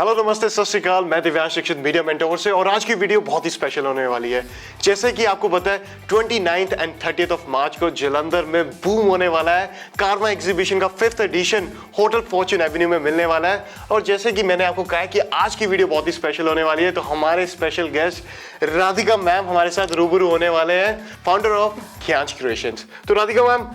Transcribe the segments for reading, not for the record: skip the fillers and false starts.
Hello नमस्ते सत श्री अकाल, मैं दिव्यांश दीक्षित मीडिया मेंटोर से। और आज की वीडियो बहुत ही स्पेशल होने वाली है। जैसे कि आपको पता है 29 एंड 30 ऑफ मार्च को जलंधर में बूम होने वाला है। कारमा एग्जीबिशन का 5th addition hotel Fortune Avenue में मिलने वाला है। और जैसे कि मैंने आपको कहा है कि आज की वीडियो बहुत ही स्पेशल होने वाली है, तो हमारे स्पेशल गेस्ट राधिका मैम हमारे साथ रूबरू होने वाले हैं, फाउंडर ऑफ खियांच क्रिएशंस। तो राधिका मैम,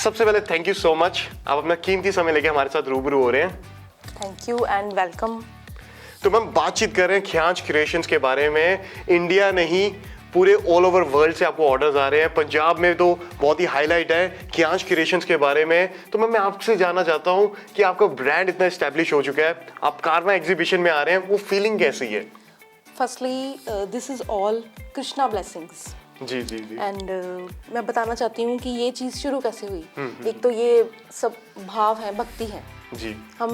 सबसे पहले थैंक यू सो मच, आप अपना कीमती समय लेके हमारे साथ रूबरू हो रहे हैं। Thank you and welcome. तो मैम बातचीत कर रहे हैं खियांच क्रिएशंस के बारे में। इंडिया नहीं, पूरे ऑल ओवर वर्ल्ड से आपको ऑर्डर्स आ रहे हैं। पंजाब में तो बहुत ही हाईलाइट है खियांच क्रिएशंस के बारे में। तो मैं आपसे जानना चाहता हूं कि आपका ब्रांड इतना एस्टेब्लिश हो चुका है, आप कारमा एग्जीबिशन में आ रहे हैं, वो फीलिंग कैसी है? Firstly this is all Krishna blessings. जी जी जी। एंड मैं बताना चाहती हूँ कि ये चीज़ शुरू कैसे हुई। एक तो ये सब भाव है, भक्ति है जी। हम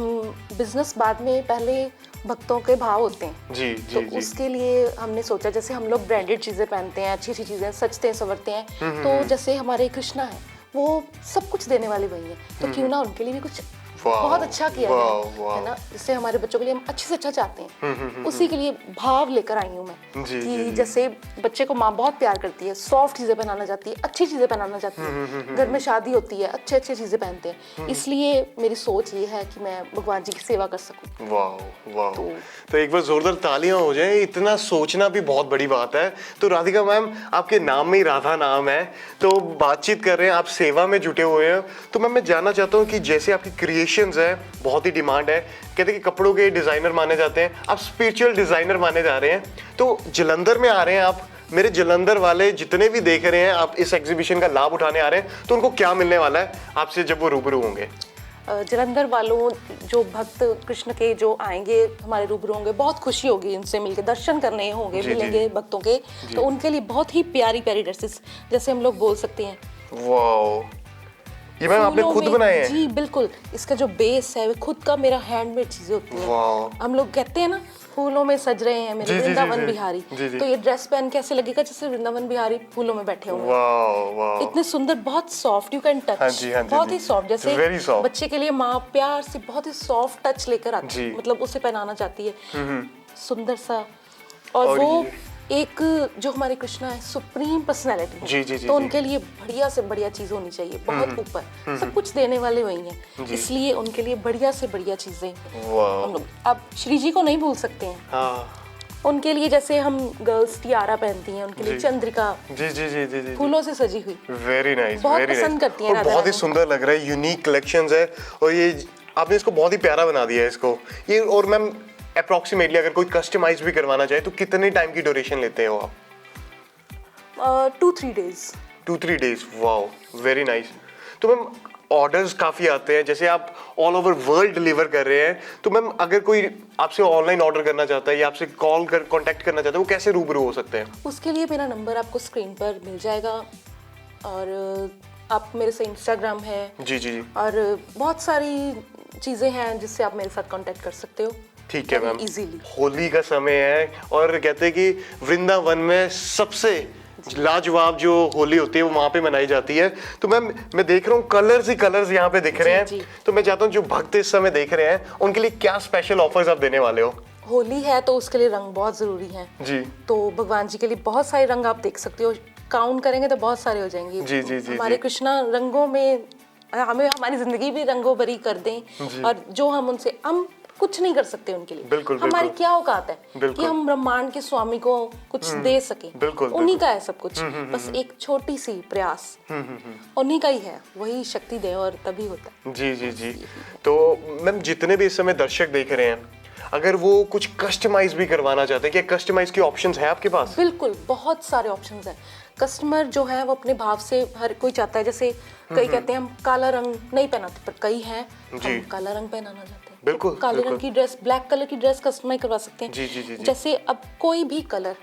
बिजनेस बाद में, पहले भक्तों के भाव होते हैं। जी जी तो जी। उसके लिए हमने सोचा, जैसे हम लोग ब्रांडेड चीज़ें पहनते हैं, अच्छी अच्छी चीज़ें सजते हैं संवरते हैं, तो जैसे हमारे कृष्णा है वो सब कुछ देने वाले वही हैं, तो क्यों ना उनके लिए भी कुछ बहुत अच्छा किया जाए, है ना। जिससे हमारे बच्चों के लिए हम अच्छे से अच्छा चाहते हैं, उसी के लिए भाव लेकर आई हूँ मैं कि जैसे बच्चे को माँ बहुत प्यार करती है, सॉफ्ट चीज़ें पहनाना चाहती है, अच्छी चीज़ें पहनाना चाहती है, घर में शादी होती है, अच्छे अच्छे चीज़ें पहनते हैं। इसलिए मेरी सोच ये है कि मैं भगवान जी की सेवा कर सकूँ। वाह वाह। तो एक बार जोरदार तालियां हो जाए, इतना सोचना भी बहुत बड़ी बात है। तो राधिका मैम, आपके नाम में ही राधा नाम है, तो बातचीत कर रहे हैं, आप सेवा में जुटे हुए हैं। तो मैम मैं जानना चाहता हूँ कि जैसे आपकी क्रिएशंस है, बहुत ही डिमांड है, कहते हैं कि कपड़ों के डिजाइनर माने जाते हैं, आप स्पिरिचुअल डिजाइनर माने जा रहे हैं। तो जलंधर में आ रहे हैं आप, मेरे जलंधर वाले जितने भी देख रहे हैं आप इस एग्जीबिशन का लाभ उठाने आ रहे हैं, तो उनको क्या मिलने वाला है आपसे जब वो रूबरू होंगे? जलंधर वालों, जो भक्त कृष्ण के जो आएंगे हमारे रूबरू होंगे, बहुत खुशी होगी उनसे मिलके, दर्शन करने होंगे, मिलेंगे भक्तों के, तो उनके लिए बहुत ही प्यारी प्यारी ड्रेसेस, जैसे हम लोग बोल सकते हैं। वाओ, ये मैम आपने खुद बनाए हैं? जी बिल्कुल, इसका जो बेस है वो खुद का मेरा हैंडमेड चीजें होती हैं। हम लोग कहते हैं ना, फूलों में सज रहे हैं मेरे वृंदावन बिहारी, तो ये ड्रेस पहन के ऐसे लगेगा जैसे वृंदावन बिहारी फूलों में बैठे हुए हैं। इतने सुंदर, बहुत सॉफ्ट, यू कैन टच, बहुत ही सॉफ्ट, जैसे बच्चे के लिए माँ प्यार से बहुत ही सॉफ्ट टच लेकर आती है, मतलब उसे पहनाना चाहती है सुंदर सा। और वो एक जो हमारे कृष्णा है, सुप्रीम पर्सनैलिटी, तो उनके लिए बढ़िया से बढ़िया चीज होनी चाहिए, बहुत ऊपर, सब कुछ देने वाले वही हैं, इसलिए उनके लिए बढ़िया से बढ़िया चीजें हम लोग। अब श्री जी को नहीं भूल सकते हैं, उनके लिए जैसे हम गर्ल्स टियारा पहनती हैं, उनके लिए चंद्रिका जी जी जी जी जी फूलों से सजी हुई, वेरी नाइस, बहुत पसंद करती हैं, बहुत ही सुंदर लग रहा है, यूनिक कलेक्शंस है। और ये आपने इसको बहुत ही प्यारा बना दिया है इसको ये। और मैम अप्रोक्सीमेटली अगर कोई कस्टमाइज भी करवाना चाहे तो कितने टाइम की ड्यूरेशन लेते हो आप? 2-3 days. 2-3 days, wow, very nice. तो मैम ऑर्डर्स काफ़ी आते हैं, जैसे आप ऑल ओवर वर्ल्ड डिलीवर कर रहे हैं, तो मैम अगर कोई आपसे ऑनलाइन ऑर्डर करना चाहता है या आपसे कांटेक्ट करना चाहता है, वो कैसे रूबरू हो सकते हैं? उसके लिए मेरा नंबर आपको स्क्रीन पर मिल जाएगा, और आप मेरे से इंस्टाग्राम है जी जी जी, और बहुत सारी चीज़ें हैं जिससे आप मेरे साथ कांटेक्ट कर सकते हो। ठीक है मैम। इजीली, होली का समय है और कहते हैं कि वृंदावन में सबसे लाजवाब जो होली होती है वो वहाँ पे मनाई जाती है। तो मैम मैं देख रहा हूँ कलर्स ही कलर्स यहाँ पे दिख रहे हैं, तो मैं चाहता हूँ जो भक्त इस समय देख रहे हैं उनके लिए क्या स्पेशल ऑफर्स आप देने वाले हो? होली है तो उसके लिए रंग बहुत जरूरी है जी, तो भगवान जी के लिए बहुत सारे रंग आप देख सकते हो, काउंट करेंगे तो बहुत सारे हो जाएंगे। जी जी जी, हमारे कृष्णा रंगों में हमें हमारी जिंदगी भी रंगों भरी कर दें, और जो हम उनसे, हम कुछ नहीं कर सकते उनके लिए, बिल्कुल, हमारी बिल्कुल, क्या औकात है कि हम ब्रह्मांड के स्वामी को कुछ दे सके, उन्हीं का है सब कुछ, बस एक छोटी सी प्रयास उन्हीं का ही है, वही शक्ति दे और तभी होता है। जी जी जी। तो मैम जितने भी इस समय दर्शक देख रहे हैं, अगर वो कुछ कस्टमाइज भी करवाना चाहते हैं, क्या कस्टमाइज की ऑप्शंस है आपके पास? बिल्कुल, बहुत सारे ऑप्शंस हैं। कस्टमर जो है वो अपने भाव से, हर कोई चाहता है, जैसे कई कहते हैं हम काला रंग नहीं पहनाते, पर कई हैं हम काला रंग पहनाना चाहते हैं, बिल्कुल, काले रंग की ड्रेस, ब्लैक कलर की ड्रेस कस्टमाइज करवा सकते हैं। जी जी जी, जैसे अब कोई भी कलर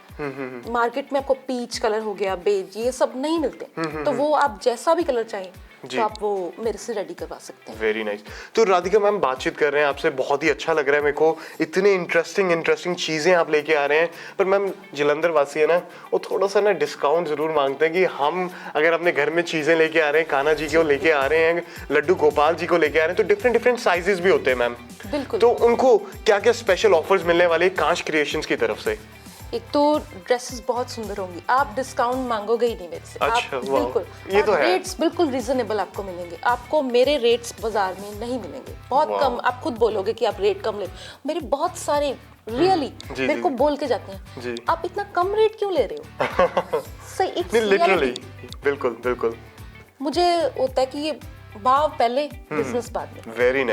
मार्केट में आपको पीच कलर हो गया, बेज, ये सब नहीं मिलते, तो वो आप जैसा भी कलर चाहिए तो आप वो मेरे से रेडी करवा सकते हैं। Very nice. तो राधिका मैम, बातचीत कर रहे हैं आपसे, बहुत ही अच्छा लग रहा है मेरे को, इतने इंटरेस्टिंग चीज़ें आप लेके आ रहे हैं। पर मैम, जलंधर वासी है ना, वो थोड़ा सा ना डिस्काउंट जरूर मांगते हैं कि हम अगर अपने घर में चीज़ें लेके आ रहे हैं, कान्हा जी को लेके आ रहे हैं, लड्डू गोपाल जी को लेके आ रहे हैं, तो डिफरेंट साइजेस भी होते हैं मैम। बिल्कुल। तो उनको क्या क्या स्पेशल ऑफर्स मिलने वाले कांच क्रिएशंस की तरफ से? एक तो ड्रेसेस बहुत सुंदर होंगी, आप डिस्काउंट मांगोगे ही नहीं मेरे से। अच्छा, आप वाह, बिल्कुल, ये तो है। रेट्स बिल्कुल रीजनेबल आपको मिलेंगे, आपको मेरे रेट्स बाजार में नहीं मिलेंगे, बहुत वाह। कम। आप खुद बोलोगे कि आप रेट कम ले, मेरे बहुत सारे रियली जी, मेरे जी, को जी। बोल के जाते जी। हैं, आप इतना कम रेट क्यों ले रहे हो? सही, इट्स नहीं, लिटरली, रियलिटी। बिल्कुल। मुझे होता है कि ये भाव पहले, बिजनेस बाद में। Very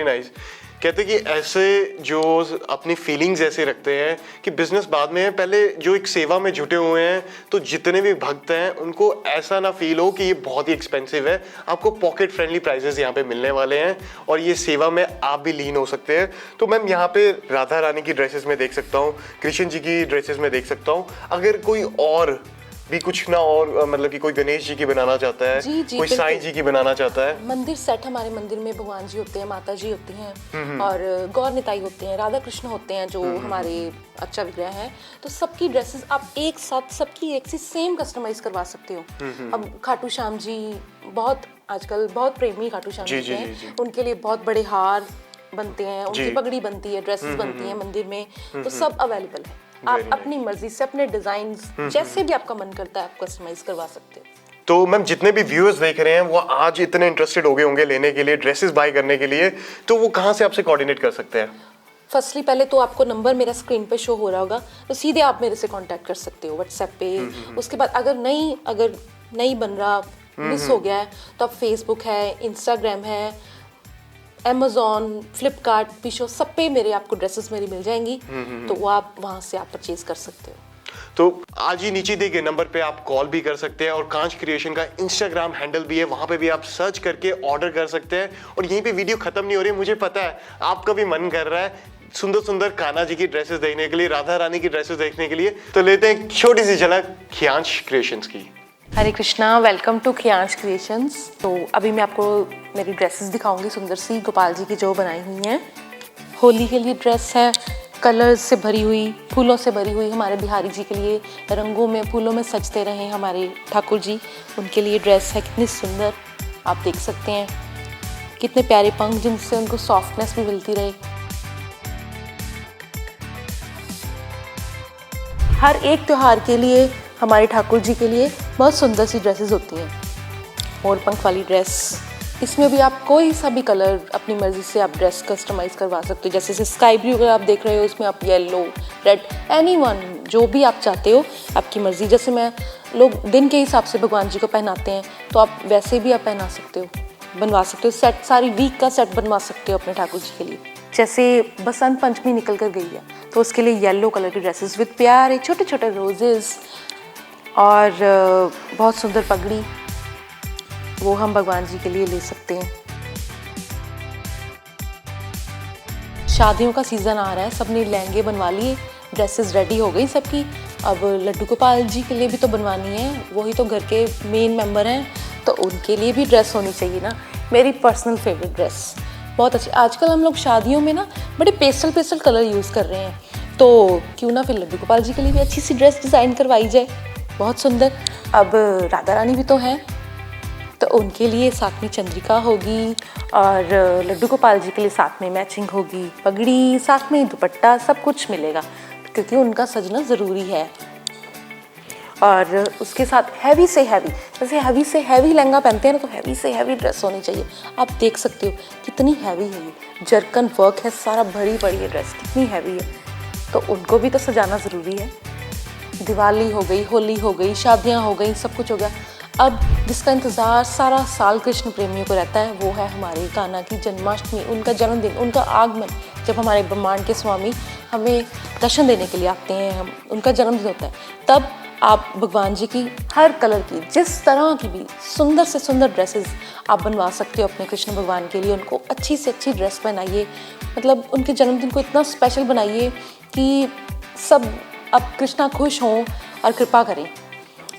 nice. कहते हैं कि ऐसे जो अपनी फीलिंग्स ऐसे रखते हैं कि बिजनेस बाद में है, पहले जो एक सेवा में जुटे हुए हैं, तो जितने भी भक्त हैं उनको ऐसा ना फील हो कि ये बहुत ही एक्सपेंसिव है। आपको पॉकेट फ्रेंडली प्राइसेस यहाँ पे मिलने वाले हैं और ये सेवा में आप भी लीन हो सकते हैं। तो मैम, यहाँ पे राधा रानी की ड्रेसेस में देख सकता हूँ, कृष्ण जी की ड्रेसेस में देख सकता हूँ। अगर कोई और भी कुछ ना, और मतलब कि कोई गणेश जी की बनाना चाहता है, जी, कोई साईं बिल्कुल। जी की बनाना चाहता है। मंदिर सेट, हमारे मंदिर में भगवान जी होते हैं, माता जी होती हैं और गौर निताई होते हैं, राधा कृष्ण होते हैं जो हमारे अच्छा विग्रह हैं। तो सबकी ड्रेसेस आप एक साथ, सबकी एक सी सेम कस्टमाइज करवा सकते हो। अब खाटू श्याम जी बहुत आजकल बहुत प्रेमी खाटू श्याम जी हैं, उनके लिए बहुत बड़े हार बनते हैं, उनकी पगड़ी बनती है, ड्रेसेस बनती हैं मंदिर में, तो सब अवेलेबल है। आप अपनी मर्जी से अपने डिजाइन जैसे भी आपका मन करता है आप कस्टमाइज करवा सकते हो। तो मैम, जितने भी व्यूअर्स देख रहे हैं वो आज इतने इंटरेस्टेड हो गए होंगे लेने के लिए, ड्रेसेस बाय करने के लिए, तो वो कहाँ से आपसे कोऑर्डिनेट कर सकते हैं? फर्स्टली पहले तो आपको नंबर मेरा स्क्रीन पे शो हो रहा होगा, तो सीधे आप मेरे से कांटेक्ट कर सकते हो व्हाट्सएप पे। उसके बाद अगर नहीं बन रहा, मिस हो गया है, तो आप फेसबुक है, इंस्टाग्राम है, Amazon, फ्लिपकार्ट, मीशो, सब पे मेरे आपको ड्रेसेस मेरी मिल जाएंगी, तो वो आप वहाँ से आप परचेज कर सकते हो। तो आज ही नीचे दिए गए नंबर पे आप कॉल भी कर सकते हैं और कांच क्रिएशन का इंस्टाग्राम हैंडल भी है, वहां पे भी आप सर्च करके ऑर्डर कर सकते हैं। और यहीं पे वीडियो खत्म नहीं हो रही, मुझे पता है आपका भी मन कर रहा है सुंदर कान्हा जी की ड्रेसेस देखने के लिए, राधा रानी की ड्रेसेस देखने के लिए। तो लेते हैं छोटी सी झलक खियांश क्रिएशंस की। हरे कृष्णा, वेलकम टू खियांश क्रिएशंस। तो अभी मैं आपको मेरी ड्रेसेस दिखाऊंगी, सुंदर सी गोपाल जी की जो बनाई हुई हैं। होली के लिए ड्रेस है, कलर्स से भरी हुई, फूलों से भरी हुई, हमारे बिहारी जी के लिए रंगों में, फूलों में सजते रहे हमारे ठाकुर जी, उनके लिए ड्रेस है। कितनी सुंदर आप देख सकते हैं, कितने प्यारे पंख जिनसे उनको सॉफ्टनेस भी मिलती रहे। हर एक त्योहार के लिए हमारे ठाकुर जी के लिए बहुत सुंदर सी ड्रेसेस होती हैं। मोर पंख वाली ड्रेस, इसमें भी आप कोई सा भी कलर अपनी मर्जी से आप ड्रेस कस्टमाइज करवा सकते हो। जैसे स्काई ब्लू अगर आप देख रहे हो, इसमें आप येलो, रेड, एनीवन जो भी आप चाहते हो, आपकी मर्जी। जैसे मैं लोग दिन के हिसाब से भगवान जी को पहनाते हैं, तो आप वैसे भी आप पहना सकते हो, बनवा सकते हो। सेट, सारी वीक का सेट बनवा सकते हो अपने ठाकुर जी के लिए। जैसे बसंत पंचमी निकल कर गई है, तो उसके लिए येलो कलर की ड्रेसेस विद प्यारे छोटे छोटे रोजेस और बहुत सुंदर पगड़ी, वो हम भगवान जी के लिए ले सकते हैं। शादियों का सीज़न आ रहा है, सबने लहंगे बनवा लिए, ड्रेसेस रेडी हो गई सबकी। अब लड्डू गोपाल जी के लिए भी तो बनवानी है, वही तो घर के मेन मेंबर हैं, तो उनके लिए भी ड्रेस होनी चाहिए ना। मेरी पर्सनल फेवरेट ड्रेस बहुत अच्छी। आजकल हम लोग शादियों में ना बड़े पेस्टल कलर यूज़ कर रहे हैं, तो क्यों ना फिर लड्डू गोपाल जी के लिए भी अच्छी सी ड्रेस डिज़ाइन करवाई जाए, बहुत सुंदर। अब राधा रानी भी तो हैं, तो उनके लिए साथ में चंद्रिका होगी और लड्डू गोपाल जी के लिए साथ में मैचिंग होगी, पगड़ी, साथ में दुपट्टा, सब कुछ मिलेगा, क्योंकि उनका सजना ज़रूरी है। और उसके साथ हैवी से हैवी, जैसे हैवी से हैवी लहंगा पहनते हैं ना, तो हैवी से हैवी ड्रेस होनी चाहिए। आप देख सकते हो कितनी हैवी है ये, जरकन वर्क है, सारा भरी पड़ी है ड्रेस, कितनी हैवी है, तो उनको भी तो सजाना ज़रूरी है। दिवाली हो गई, होली हो गई, शादियाँ हो गई, सब कुछ हो गया। अब जिसका इंतज़ार सारा साल कृष्ण प्रेमियों को रहता है, वो है हमारे कान्हा की जन्माष्टमी, उनका जन्मदिन, उनका आगमन, जब हमारे ब्रह्मांड के स्वामी हमें दर्शन देने के लिए आते हैं, हम उनका जन्मदिन होता है। तब आप भगवान जी की हर कलर की, जिस तरह की भी सुंदर से सुंदर ड्रेसेस आप बनवा सकते हो अपने कृष्ण भगवान के लिए। उनको अच्छी से अच्छी ड्रेस पहनाइए, मतलब उनके जन्मदिन को इतना स्पेशल बनाइए कि सब अब कृष्णा खुश हों और कृपा करें।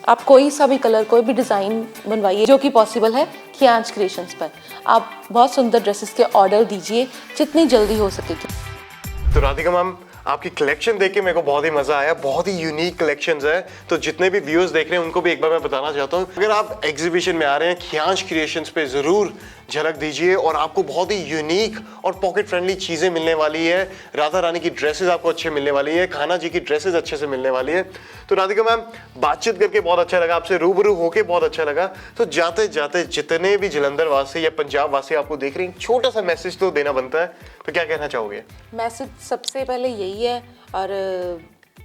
आप कोई सा भी कलर, कोई भी डिज़ाइन बनवाइए जो कि पॉसिबल है खियांच क्रिएशंस पर। आप बहुत सुंदर ड्रेसेस के ऑर्डर दीजिए जितनी जल्दी हो सके। तो राधिका मैम, आपकी कलेक्शन देख के मेरे को बहुत ही मजा आया, बहुत ही यूनिक कलेक्शंस है। तो जितने भी व्यूअर्स देख रहे हैं उनको भी एक बार मैं बताना चाहता हूँ, अगर आप एग्जीबिशन में आ रहे हैं खियांच क्रिएशंस पे जरूर झलक दीजिए और आपको बहुत ही यूनिक और पॉकेट फ्रेंडली चीजें मिलने वाली है। राधा रानी की ड्रेसेस आपको अच्छे मिलने वाली है, खाना जी की ड्रेसेस अच्छे से मिलने वाली है। तो राधिका मैम, बातचीत करके बहुत अच्छा लगा, आपसे रूबरू होके बहुत अच्छा लगा। तो जाते जाते जितने भी जलंधर वासी या पंजाब वासी आपको देख रहे हैं, छोटा सा मैसेज तो देना बनता है, तो क्या कहना चाहोगे? मैसेज सबसे पहले यही है, और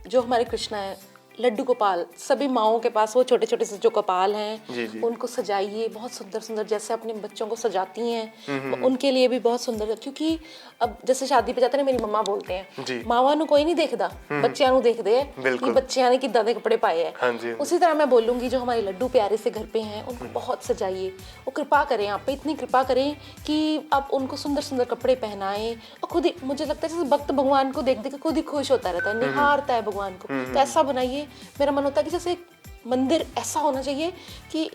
जो हमारे कृष्णा है, लड्डू गोपाल, सभी माओं के पास वो छोटे छोटे से जो गोपाल हैं उनको सजाइए बहुत सुंदर सुंदर, जैसे अपने बच्चों को सजाती हैं उनके लिए भी बहुत सुंदर। क्योंकि अब जैसे शादी पे जाते हैं, मेरी मम्मा बोलते हैं मावा नु कोई नहीं देखदा, बच्चियां नु देखदे हैं कि बच्चियां ने किद्दां दे कपड़े पाए हैं। उसी तरह मैं बोलूंगी जो हमारे लड्डू प्यारे से घर पे हैं उनको बहुत सजाइए, वो कृपा करें आप पे, इतनी कृपा करें कि आप उनको सुंदर सुंदर कपड़े पहनाएं। और खुद ही मुझे लगता है जैसे भक्त भगवान को देख देख खुद ही खुश होता रहता है, निहारता है भगवान को। तो ऐसा बनाइए, मेरा मन होता है कि जैसे एक मंदिर ऐसा होना चाहिए कि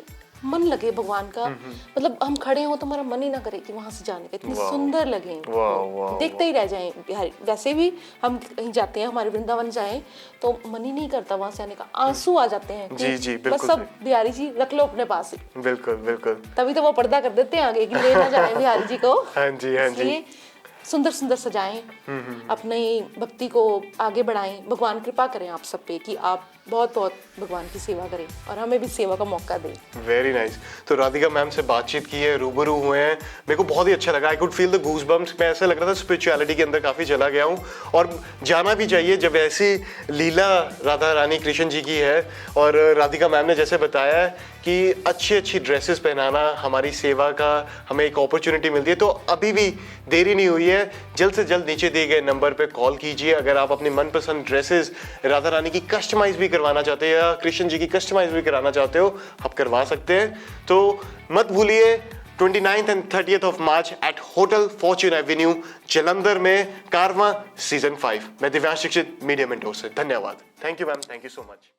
मन लगे भगवान का, मतलब हम खड़े हों तो हमारा मन ही ना करे कि वहां से जाने का, इतनी सुंदर लगे, देखते ही रह जाएं। बिहारी वैसे भी हम कहीं जाते हैं, हमारे वृंदावन जाएं तो मन ही नहीं करता वहां से आने का, आंसू आ जाते हैं। जी जी, बस सब बिहारी जी रख लो अपने पास ही। बिल्कुल बिल्कुल, तभी तो वो पर्दा कर देते हैं आगे कि ले ना जाए बिहारी जी को। हाँ जी हाँ जी, सुंदर सुंदर सजाएं, अपनी भक्ति को आगे बढ़ाएं। भगवान कृपा करें आप सब पे कि आप बहुत बहुत भगवान की सेवा करें और हमें भी सेवा का मौका दें। Very nice. तो राधिका मैम से बातचीत की है, रूबरू हुए हैं, मेरे को बहुत ही अच्छा लगा। I could feel the goose bumps. मैं ऐसा लग रहा था स्पिरिचुअलिटी के अंदर काफ़ी चला गया हूँ, और जाना भी चाहिए जब ऐसी लीला राधा रानी कृष्ण जी की है। और राधिका मैम ने जैसे बताया है कि अच्छी अच्छी ड्रेसेस पहनाना हमारी सेवा का हमें एक अपॉर्चुनिटी मिलती है। तो अभी भी देरी नहीं हुई है, जल्द से जल्द नीचे दिए गए नंबर पे कॉल कीजिए। अगर आप अपनी मनपसंद ड्रेसेस राधा रानी की कस्टमाइज भी करवाना चाहते हैं या कृष्ण जी की कस्टमाइज भी कराना चाहते हो, आप करवा सकते हैं। तो मत भूलिए 29th and 30th of March at hotel Fortune Avenue Jalandhar में कारवां सीजन 5। मैं दिव्यांश दीक्षित, मीडिया मेंटोर से। धन्यवाद। Thank you ma'am, thank you so much.